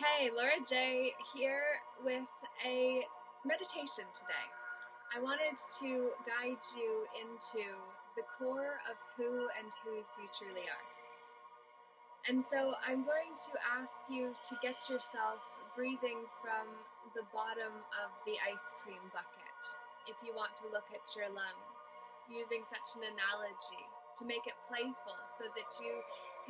Hey, Laura J here with a meditation today. I wanted to guide you into the core of who and whose you truly are. And so I'm going to ask you to get yourself breathing from the bottom of the ice cream bucket, if you want to look at your lungs, using such an analogy to make it playful so that you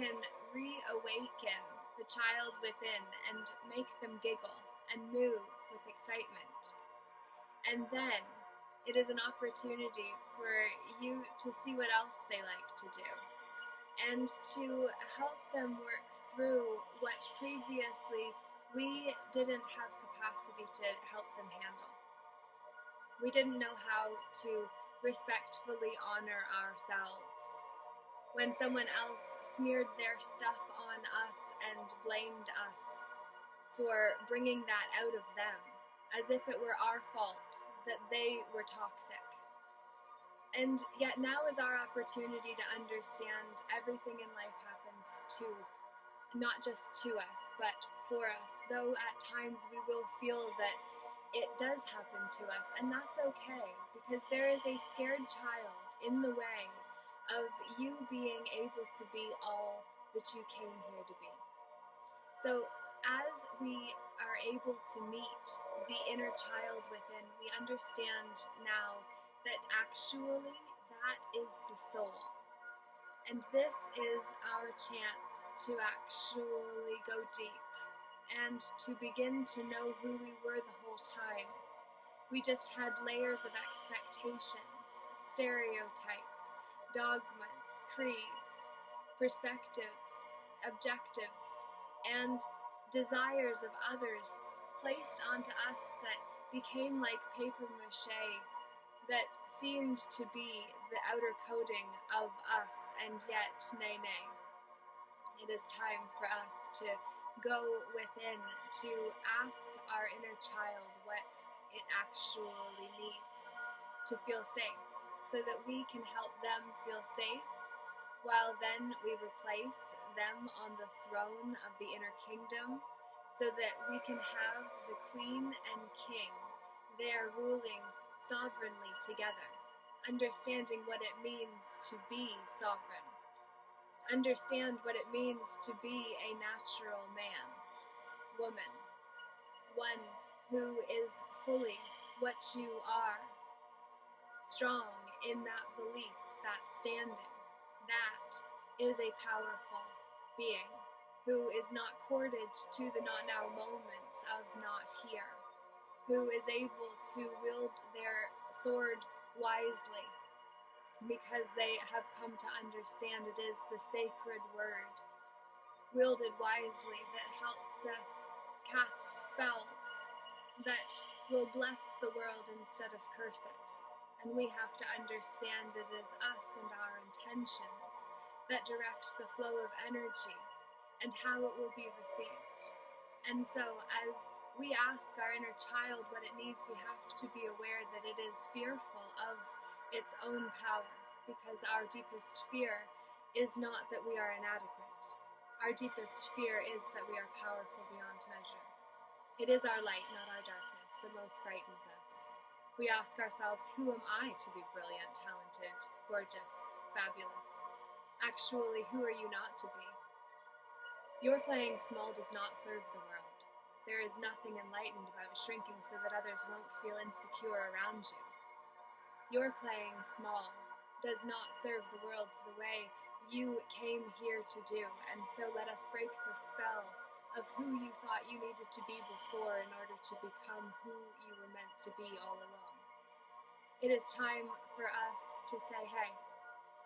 can reawaken the child within and make them giggle and move with excitement. And then it is an opportunity for you to see what else they like to do and to help them work through what previously we didn't have capacity to help them handle. We didn't know how to respectfully honor ourselves. When someone else smeared their stuff on us and blamed us for bringing that out of them, as if it were our fault that they were toxic. And yet now is our opportunity to understand everything in life happens to, not just to us, but for us. Though at times we will feel that it does happen to us, and that's okay, because there is a scared child in the way of you being able to be all that you came here to be. So as we are able to meet the inner child within, we understand now that actually that is the soul. And this is our chance to actually go deep and to begin to know who we were the whole time. We just had layers of expectations, stereotypes, dogmas, creeds, perspectives, objectives, and desires of others placed onto us that became like paper mache that seemed to be the outer coating of us, and yet, nay. It is time for us to go within, to ask our inner child what it actually needs to feel safe, so that we can help them feel safe, while then we replace them on the throne of the inner kingdom, so that we can have the queen and king there ruling sovereignly together, understanding what it means to be sovereign, understand what it means to be a natural man, woman, one who is fully what you are, strong in that belief, that standing. That is a powerful being who is not corded to the not now moments of not here, who is able to wield their sword wisely because they have come to understand it is the sacred word, wielded wisely, that helps us cast spells that will bless the world instead of curse it. And we have to understand it is us and our intentions that direct the flow of energy and how it will be received. And so as we ask our inner child what it needs, we have to be aware that it is fearful of its own power, because our deepest fear is not that we are inadequate. Our deepest fear is that we are powerful beyond measure. It is our light, not our darkness, that most frightens us. We ask ourselves, who am I to be brilliant, talented, gorgeous, fabulous? Actually, who are you not to be? Your playing small does not serve the world. There is nothing enlightened about shrinking so that others won't feel insecure around you. Your playing small does not serve the world the way you came here to do, and so let us break the spell of who you thought you needed to be before in order to become who you were meant to be all along. It is time for us to say, hey,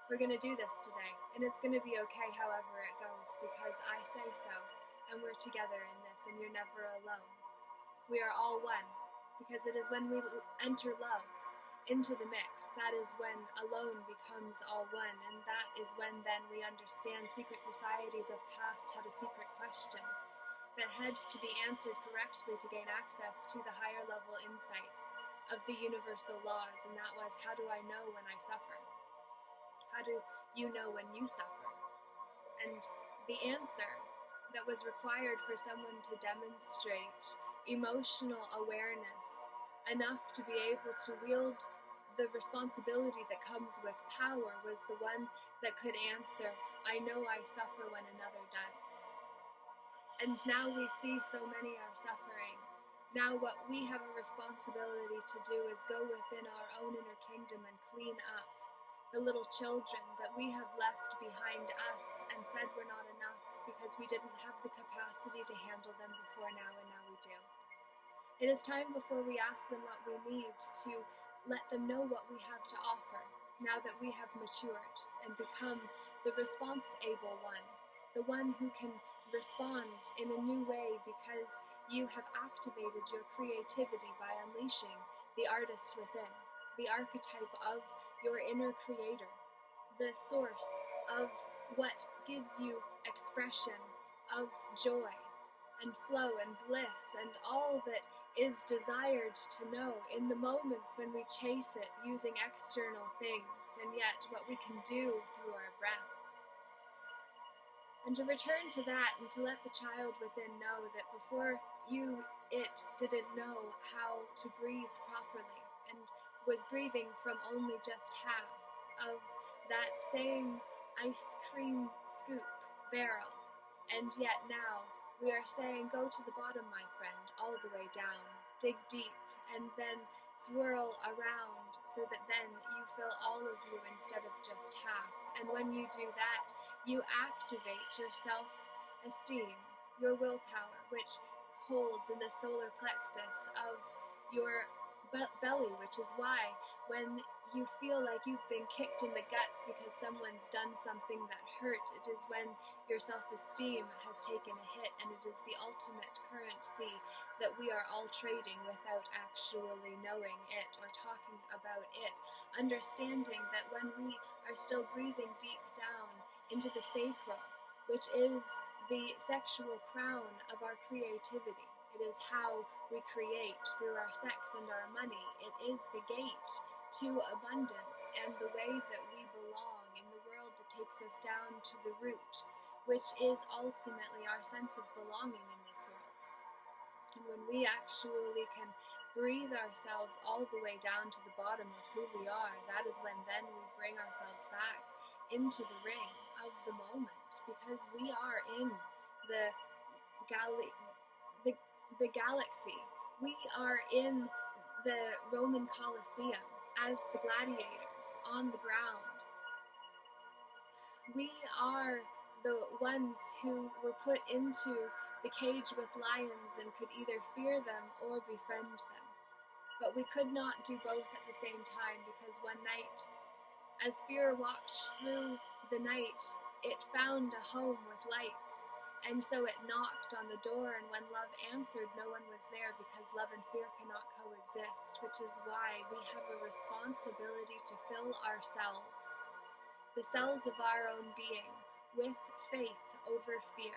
we're going to do this today, and it's going to be okay however it goes, because I say so, and we're together in this, and you're never alone. We are all one, because it is when we enter love into the mix, that is when alone becomes all one, and that is when then we understand secret societies of past had a secret question that had to be answered correctly to gain access to the higher level insights of the universal laws, and that was, how do I know when I suffer? How do you know when you suffer? And the answer that was required for someone to demonstrate emotional awareness enough to be able to wield the responsibility that comes with power was the one that could answer, I know I suffer when another does. And now we see so many are suffering. Now what we have a responsibility to do is go within our own inner kingdom and clean up the little children that we have left behind us and said were not enough because we didn't have the capacity to handle them before now, and now we do. It is time before we ask them what we need to let them know what we have to offer, now that we have matured and become the response-able one, the one who can respond in a new way because you have activated your creativity by unleashing the artist within, the archetype of your inner creator, the source of what gives you expression of joy and flow and bliss and all that is desired to know in the moments when we chase it using external things, and yet what we can do through our breath. And to return to that and to let the child within know that before it didn't know how to breathe properly and was breathing from only just half of that same ice cream scoop barrel. And yet now we are saying, go to the bottom, my friend, all the way down, dig deep, and then swirl around so that then you fill all of you instead of just half. And when you do that, you activate your self-esteem, your willpower, which holds in the solar plexus of your belly, which is why when you feel like you've been kicked in the guts because someone's done something that hurt, it is when your self-esteem has taken a hit, and it is the ultimate currency that we are all trading without actually knowing it or talking about it, understanding that when we are still breathing deep down into the sacral, which is the sexual crown of our creativity. It is how we create through our sex and our money. It is the gate to abundance and the way that we belong in the world that takes us down to the root, which is ultimately our sense of belonging in this world. And when we actually can breathe ourselves all the way down to the bottom of who we are, that is when then we bring ourselves back into the ring of the moment, because we are in the galaxy. We are in the Roman Colosseum as the gladiators on the ground. We are the ones who were put into the cage with lions and could either fear them or befriend them. But we could not do both at the same time, because one night, as fear walked through the night, it found a home with lights, and so it knocked on the door, and when love answered, no one was there, because love and fear cannot coexist, which is why we have a responsibility to fill ourselves, the cells of our own being, with faith over fear.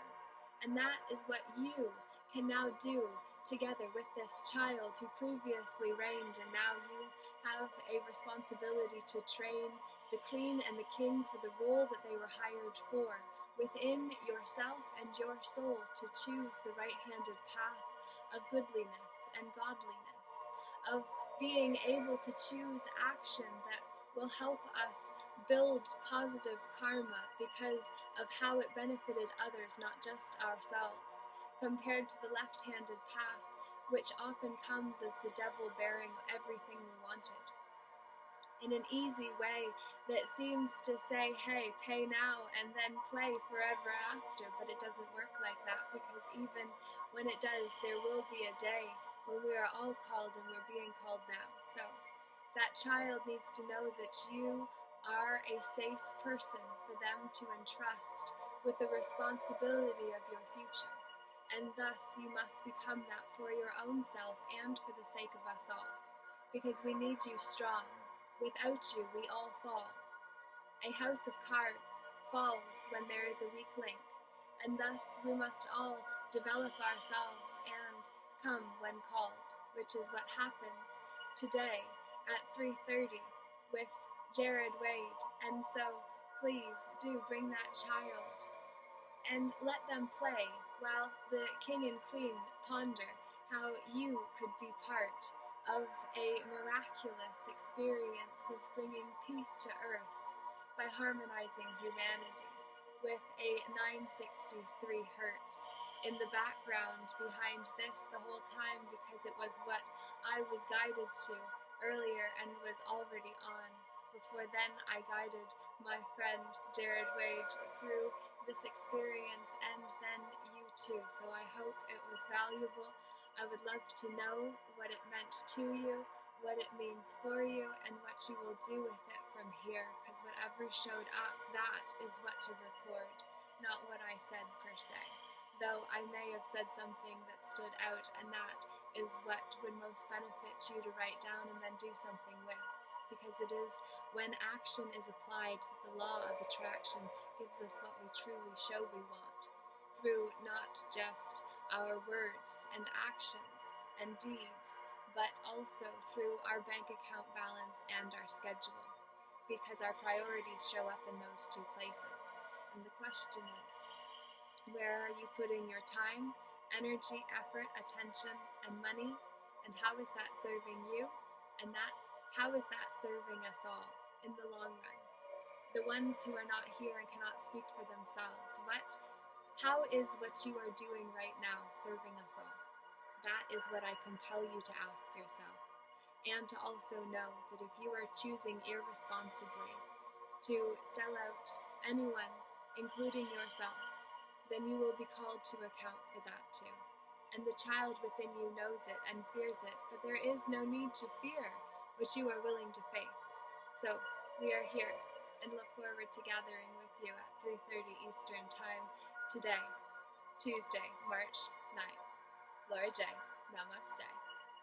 And that is what you can now do together with this child who previously reigned, and now you have a responsibility to train the queen and the king for the role that they were hired for, within yourself and your soul, to choose the right-handed path of goodliness and godliness, of being able to choose action that will help us build positive karma because of how it benefited others, not just ourselves, compared to the left-handed path, which often comes as the devil bearing everything we wanted, in an easy way that seems to say, hey, pay now and then play forever after, but it doesn't work like that, because even when it does, there will be a day when we are all called, and we're being called now. So that child needs to know that you are a safe person for them to entrust with the responsibility of your future, and thus you must become that for your own self and for the sake of us all, because we need you strong. Without you, we all fall. A house of cards falls when there is a weak link, and thus we must all develop ourselves and come when called, which is what happens today at 3:30 with Jared Wade. And so please do bring that child and let them play while the king and queen ponder how you could be part of a miraculous experience of bringing peace to earth by harmonizing humanity with a 963 hertz in the background behind this the whole time, because it was what I was guided to earlier and was already on. Before then, I guided my friend Jared Wade through this experience, and then you too. So I hope it was valuable. I would love to know what it meant to you, what it means for you, and what you will do with it from here, because whatever showed up, that is what to record, not what I said per se. Though I may have said something that stood out, and that is what would most benefit you to write down and then do something with. Because it is when action is applied that the law of attraction gives us what we truly show we want, through not just our words and actions and deeds, but also through our bank account balance and our schedule, because our priorities show up in those two places. And the question is, where are you putting your time, energy, effort, attention, and money? And how is that serving you? And how is that serving us all in the long run? The ones who are not here and cannot speak for themselves, how is what you are doing right now serving us all? That is what I compel you to ask yourself. And to also know that if you are choosing irresponsibly to sell out anyone, including yourself, then you will be called to account for that too. And the child within you knows it and fears it, but there is no need to fear what you are willing to face. So we are here and look forward to gathering with you at 3:30 Eastern Time today, Tuesday, March 9th. Laura J. Namaste.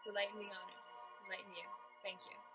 The light in me honors. The light in you. Thank you.